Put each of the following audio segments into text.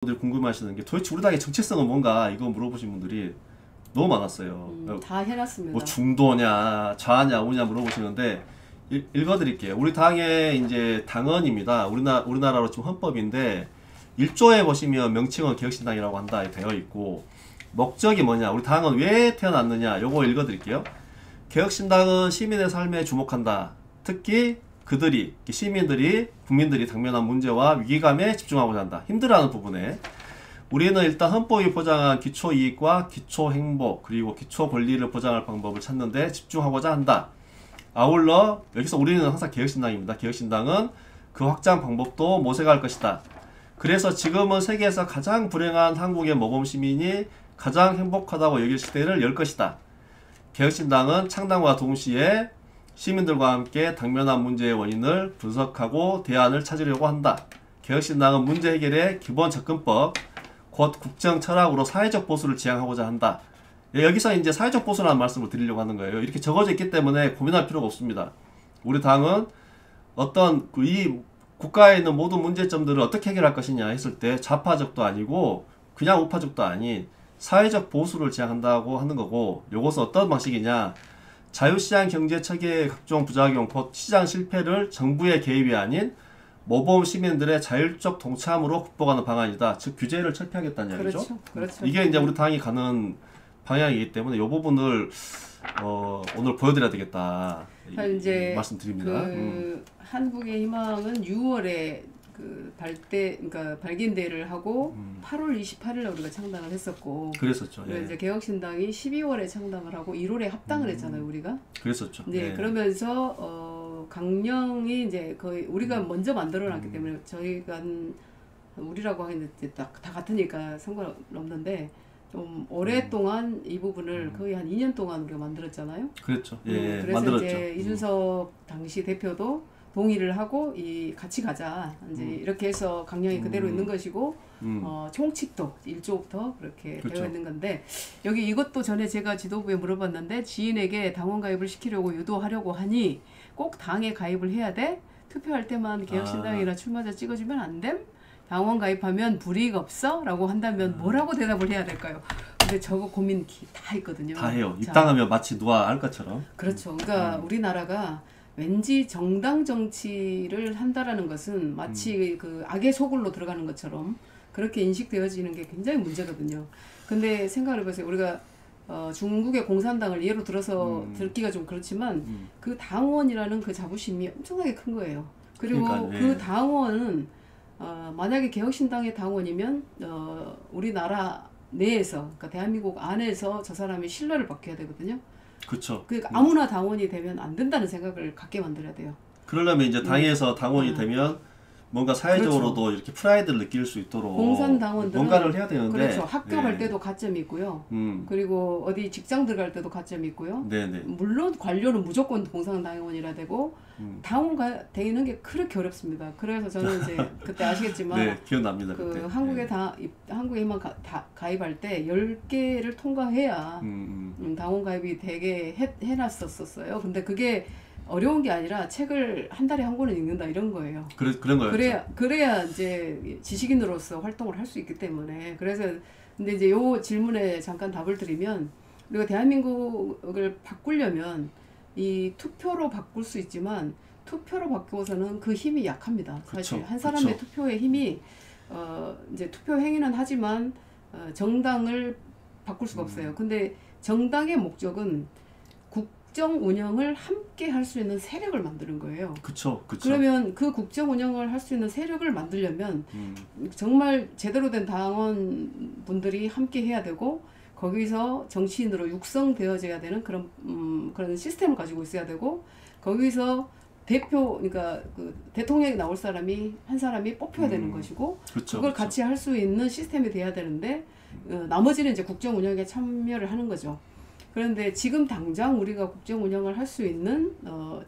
분들이 궁금해하시는 게 도대체 우리 당의 정체성은 뭔가 이거 물어보신 분들이 너무 많았어요. 다 해놨습니다. 뭐 중도냐, 좌냐, 우냐 물어보시는데 읽어드릴게요. 우리 당의 이제 당헌입니다. 우리나라로 지금 헌법인데 1조에 보시면 명칭은 개혁신당이라고 한다 되어 있고 목적이 뭐냐, 우리 당은 왜 태어났느냐, 요거 읽어드릴게요. 개혁신당은 시민의 삶에 주목한다. 특히 그들이, 시민들이, 국민들이 당면한 문제와 위기감에 집중하고자 한다. 힘들어하는 부분에 우리는 일단 헌법이 보장한 기초이익과 기초행복 그리고 기초권리를 보장할 방법을 찾는데 집중하고자 한다. 아울러 여기서 우리는 항상 개혁신당입니다. 개혁신당은 그 확장 방법도 모색할 것이다. 그래서 지금은 세계에서 가장 불행한 한국의 모범시민이 가장 행복하다고 여길 시대를 열 것이다. 개혁신당은 창당과 동시에 시민들과 함께 당면한 문제의 원인을 분석하고 대안을 찾으려고 한다. 개혁신당은 문제 해결의 기본 접근법, 곧 국정 철학으로 사회적 보수를 지향하고자 한다. 여기서 이제 사회적 보수라는 말씀을 드리려고 하는 거예요. 이렇게 적어져 있기 때문에 고민할 필요가 없습니다. 우리 당은 어떤 이 국가에 있는 모든 문제점들을 어떻게 해결할 것이냐 했을 때 좌파적도 아니고 그냥 우파적도 아닌 사회적 보수를 지향한다고 하는 거고, 요것은 어떤 방식이냐, 자유시장 경제 체계의 각종 부작용, 곧 시장 실패를 정부의 개입이 아닌 모범 시민들의 자율적 동참으로 극복하는 방안이다. 즉 규제를 철폐하겠다는 이야기죠. 그렇죠. 그렇죠. 이게 이제 우리 당이 가는 방향이기 때문에 이 부분을 오늘 보여드려야 되겠다. 이제 말씀드립니다. 한국의 희망은 6월에 그 그러니까 발견대회를 하고 8월 28일에 우리가 창당을 했었고, 그랬었죠. 예. 이제 개혁신당이 12월에 창당을 하고 1월에 합당을 했잖아요, 우리가. 그랬었죠. 네, 예. 그러면서 강령이 이제 거의 우리가 먼저 만들어놨기 때문에 저희가 우리라고 하기는 다 같으니까 상관없는데 좀 오랫동안 이 부분을 거의 한 2년 동안 우리가 만들었잖아요. 그랬죠. 예, 그래서 만들었죠. 이제 이준석 당시 대표도 동의를 하고 같이 가자. 이제 이렇게 해서 강령이 그대로 있는 것이고, 총칙도 1조부터 그렇게 그렇죠. 되어 있는 건데, 여기 이것도 전에 제가 지도부에 물어봤는데 지인에게 당원 가입을 시키려고 유도하려고 하니 꼭 당에 가입을 해야 돼? 투표할 때만 개혁신당이나 출마자 찍어주면 안 됨? 당원 가입하면 불이익 없어? 라고 한다면 뭐라고 대답을 해야 될까요? 근데 저거 고민 다 했거든요. 다 해요. 입당하면 마치 누가 알 것처럼. 그렇죠. 그러니까 우리나라가 왠지 정당 정치를 한다라는 것은 마치 그 악의 소굴로 들어가는 것처럼 그렇게 인식되어지는 게 굉장히 문제거든요. 근데 생각을 해보세요. 우리가 중국의 공산당을 예로 들어서 들기가 좀 그렇지만 그 당원이라는 그 자부심이 엄청나게 큰 거예요. 그리고 그러니까, 그 예. 당원은 만약에 개혁신당의 당원이면 우리나라 내에서, 그러니까 대한민국 안에서 저 사람이 신뢰를 받게 해야 되거든요. 그렇죠. 그러니까 아무나 당원이 되면 안 된다는 생각을 갖게 만들어야 돼요. 그러려면 이제 당에서 당원이 되면 뭔가 사회적으로도 그렇죠. 이렇게 프라이드를 느낄 수 있도록 공산당원들은 뭔가를 해야 되는데, 그렇죠. 학교 네. 갈 때도 가점이 있고요. 그리고 어디 직장 들어갈 때도 가점이 있고요. 네네. 물론 관료는 무조건 공산당원이라 되고 당원가 되는 게 그렇게 어렵습니다. 그래서 저는 이제 그때 아시겠지만 네, 기억납니다. 그 그때. 한국에 희망 가입할 때 10개를 통과해야 당원 가입이 되게 해놨었어요. 근데 그게 어려운 게 아니라 책을 한 달에 한 권을 읽는다 이런 거예요. 그런 거였죠. 그래야 이제 지식인으로서 활동을 할 수 있기 때문에. 그래서 근데 이제 요 질문에 잠깐 답을 드리면, 우리가 대한민국을 바꾸려면 이 투표로 바꿀 수 있지만 투표로 바꾸어서는 그 힘이 약합니다. 사실 그쵸, 한 사람의 그쵸. 투표의 힘이 이제 투표 행위는 하지만 정당을 바꿀 수가 없어요. 근데 정당의 목적은 국정 운영을 함께 할 수 있는 세력을 만드는 거예요. 그쵸. 그러면 그 국정 운영을 할 수 있는 세력을 만들려면 정말 제대로 된 당원분들이 함께 해야 되고, 거기서 정치인으로 육성되어져야 되는 그런 시스템을 가지고 있어야 되고, 거기서 그러니까 그 대통령이 나올 사람이 한 사람이 뽑혀야 되는 것이고, 그걸 같이 할 수 있는 시스템이 돼야 되는데, 나머지는 이제 국정 운영에 참여를 하는 거죠. 그런데 지금 당장 우리가 국정 운영을 할 수 있는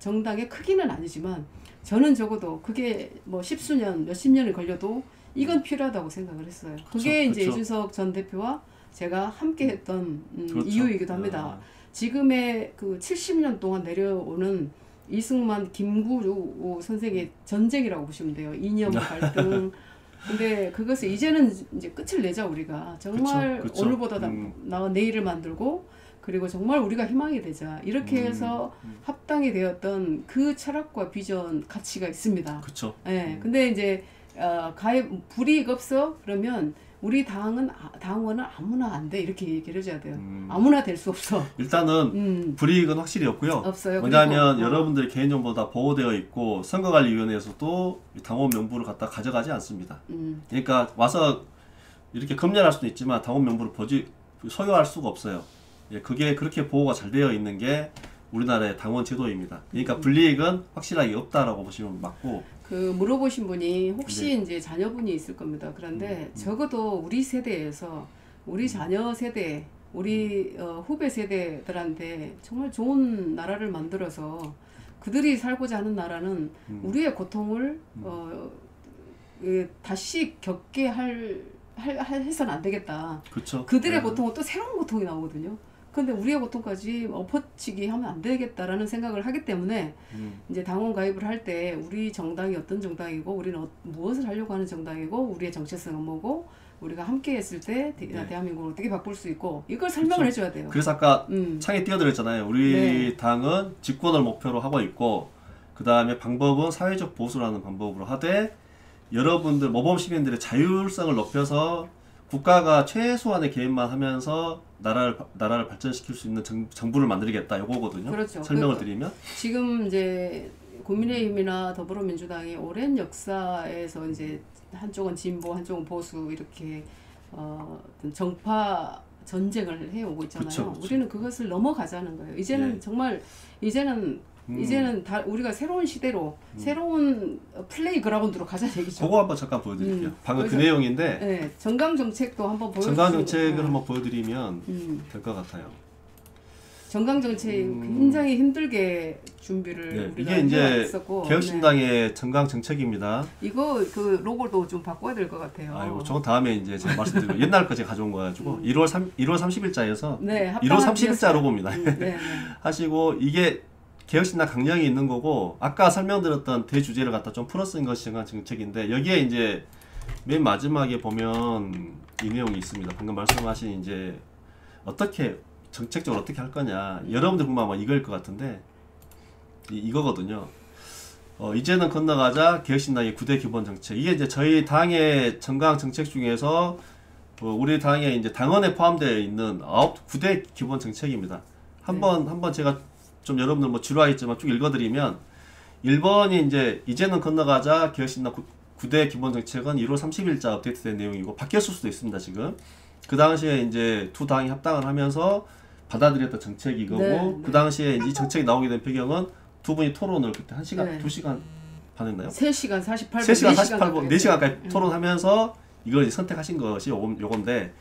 정당의 크기는 아니지만, 저는 적어도 그게 뭐 십수년, 몇십 년이 걸려도 이건 필요하다고 생각을 했어요. 그게 이제 이준석 전 대표와 제가 함께 했던 이유이기도 합니다. 지금의 그 70년 동안 내려오는 이승만, 김구조 선생의 전쟁이라고 보시면 돼요. 이념 갈등, 근데 그것을 이제는 이제 끝을 내자 우리가 정말 그쵸. 오늘보다 나은 내일을 만들고 그리고 정말 우리가 희망이 되자 이렇게 해서 합당이 되었던 그 철학과 비전 가치가 있습니다. 그렇죠. 예. 근데 이제 가입 불이익 없어 그러면 우리 당원은 아무나 안 돼 이렇게 얘기를 해줘야 돼요. 아무나 될 수 없어. 일단은 불이익은 확실히 없고요. 없어요. 왜냐하면 여러분들 개인정보 다 보호되어 있고 선거관리위원회에서도 당원 명부를 갖다 가져가지 않습니다. 그러니까 와서 이렇게 검열할 수도 있지만 당원 명부를 소유할 수가 없어요. 예, 그게 그렇게 보호가 잘 되어 있는 게 우리나라의 당원 제도입니다. 그러니까 불이익은 확실하게 없다라고 보시면 맞고. 그 물어보신 분이 혹시 네. 이제 자녀분이 있을 겁니다. 그런데 적어도 우리 세대에서 우리 자녀 세대, 우리 후배 세대들한테 정말 좋은 나라를 만들어서 그들이 살고자 하는 나라는 우리의 고통을 다시 겪게 해서는 안 되겠다. 그렇죠. 그들의 고통은 또 새로운 고통이 나오거든요. 근데 우리의 고통까지 엎어치기 하면 안 되겠다라는 생각을 하기 때문에 이제 당원 가입을 할 때 우리 정당이 어떤 정당이고 우리는 무엇을 하려고 하는 정당이고 우리의 정체성은 뭐고 우리가 함께 했을 때 대한민국을 어떻게 바꿀 수 있고 이걸 설명을 해줘야 돼요. 그래서 아까 창에 띄워드렸잖아요. 우리 당은 집권을 목표로 하고 있고 그 다음에 방법은 사회적 보수라는 방법으로 하되 여러분들 모범 시민들의 자율성을 높여서 국가가 최소한의 개입만 하면서 나라를 발전시킬 수 있는 정부를 만들겠다 이거거든요. 그렇죠. 설명을 드리면 지금 이제 국민의힘이나 더불어민주당이 오랜 역사에서 이제 한쪽은 진보, 한쪽은 보수 이렇게 정파 전쟁을 해오고 있잖아요. 그쵸. 우리는 그것을 넘어가자는 거예요. 이제는 정말 이제는 우리가 새로운 시대로 새로운 플레이 그라운드로 가자 얘기죠. 그거 한번 잠깐 보여드릴게요. 방금 그 내용인데 네, 정강 정책도 한번 보여주시고 정강 정책을 한번 보여드리면 될 것 같아요. 정강 정책 굉장히 힘들게 준비를 우리가 이게 이제 해왔었고, 개혁신당의 정강 정책입니다. 이거 그 로고도 좀 바꿔야 될 것 같아요. 아이고 저건 다음에 이제 제가 말씀드리고 옛날 거 제가 가져온 거가지고 1월 30일자에서 네, 1월 30일자 로고입니다. 네. 하시고 이게 개혁신당 강령이 있는 거고 아까 설명드렸던 대주제를 갖다 좀 풀어 쓴 것이 정강 정책인데 여기에 이제 맨 마지막에 보면 이 내용이 있습니다. 방금 말씀하신 이제 어떻게 정책적으로 어떻게 할 거냐 여러분들 보면 아마 이거일 것 같은데 이거거든요. 이제는 건너가자 개혁신당의 9대 기본 정책. 이게 이제 저희 당의 정강 정책 중에서 우리 당에 이제 당원에 포함되어 있는 9대 기본 정책입니다. 한번 제가 좀 여러분들 뭐 지루하겠지만 쭉 읽어드리면 1번이 이제는 건너가자 개혁신당 9대 기본 정책은 1월 30일자 업데이트된 내용이고 바뀌었을 수도 있습니다. 지금 그 당시에 이제 두 당이 합당을 하면서 받아들였던 정책이 이거고 그 당시에 이 정책이 나오게 된 배경은 두 분이 토론을 그때 1시간, 2시간 반 했나요? 3시간 48분, 3시간 48분, 4시간까지 토론하면서 이걸 이제 선택하신 것이 요건데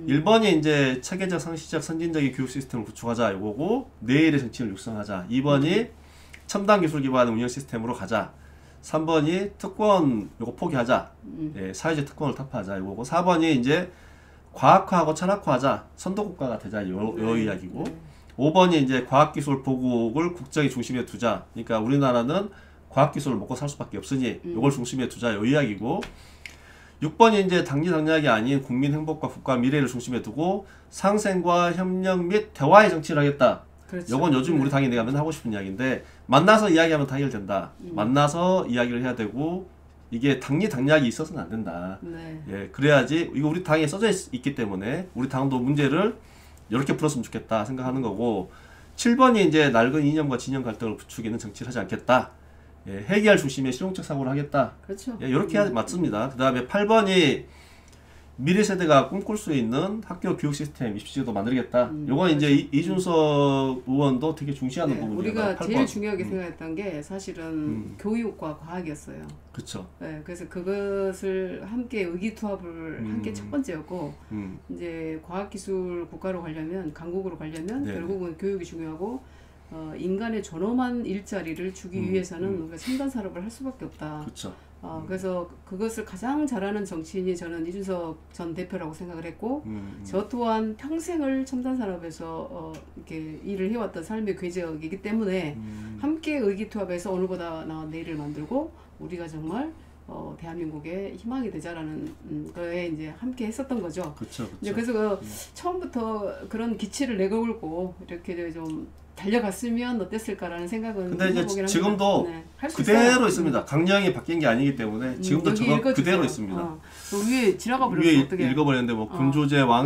1번이 이제 체계적, 상시적, 선진적인 교육 시스템을 구축하자 이거고 내일의 정치인을 육성하자. 2번이 첨단 기술 기반의 운영 시스템으로 가자. 3번이 특권 요거 포기하자. 예, 사회적 특권을 타파하자 이거고 4번이 이제 과학화하고 철학화하자. 선도국가가 되자 요 이야기고 5번이 이제 과학기술 보국을 국정의 중심에 두자. 그러니까 우리나라는 과학기술을 먹고 살 수밖에 없으니 요걸 중심에 두자 요 이야기고 6번이 이제 당리당략이 아닌 국민 행복과 국가 미래를 중심에 두고 상생과 협력 및 대화의 정치를 하겠다. 그렇죠. 요건 요즘 우리 당이 내가 맨날 하고 싶은 이야기인데 만나서 이야기하면 다 해결된다. 만나서 이야기를 해야 되고 이게 당리당략이 있어서는 안 된다. 네. 예, 그래야지 이거 우리 당에 써져 있기 때문에 우리 당도 문제를 이렇게 풀었으면 좋겠다 생각하는 거고 7번이 이제 낡은 이념과 진영 갈등을 부추기는 정치를 하지 않겠다. 예, 해결 중심의 실용적 사고를 하겠다. 그렇죠. 예, 이렇게 해야 맞습니다. 그 다음에 8번이 미래 세대가 꿈꿀 수 있는 학교 교육 시스템 입시제도 만들겠다. 요건 이제 이준석 의원도 되게 중시하는 부분이에요. 우리가 8번. 제일 중요하게 생각했던 게 사실은 교육과 과학이었어요. 그렇죠. 네, 그래서 그것을 함께 의기투합을 한 게 첫 번째였고 이제 과학기술 국가로 가려면 강국으로 가려면 결국은 교육이 중요하고 인간의 존엄한 일자리를 주기 위해서는 우리가 첨단 산업을 할 수밖에 없다. 그렇죠. 그래서 그것을 가장 잘하는 정치인이 저는 이준석 전 대표라고 생각을 했고 저 또한 평생을 첨단 산업에서 이렇게 일을 해왔던 삶의 궤적이기 때문에 함께 의기투합해서 오늘보다 나은 내일을 만들고 우리가 정말 대한민국의 희망이 되자라는 거에 이제 함께 했었던 거죠. 그렇죠. 이제 그래서 처음부터 그런 기치를 내걸고 이렇게 좀 달려갔으면 어땠을까라는 생각은 근데 이제 지금도 그대로 있습니다. 강령이 바뀐 게 아니기 때문에 지금도 저거 그대로 있습니다. 위에 지나가 버렸어. 위에 어떻게? 읽어버렸는데 뭐 군주제 왕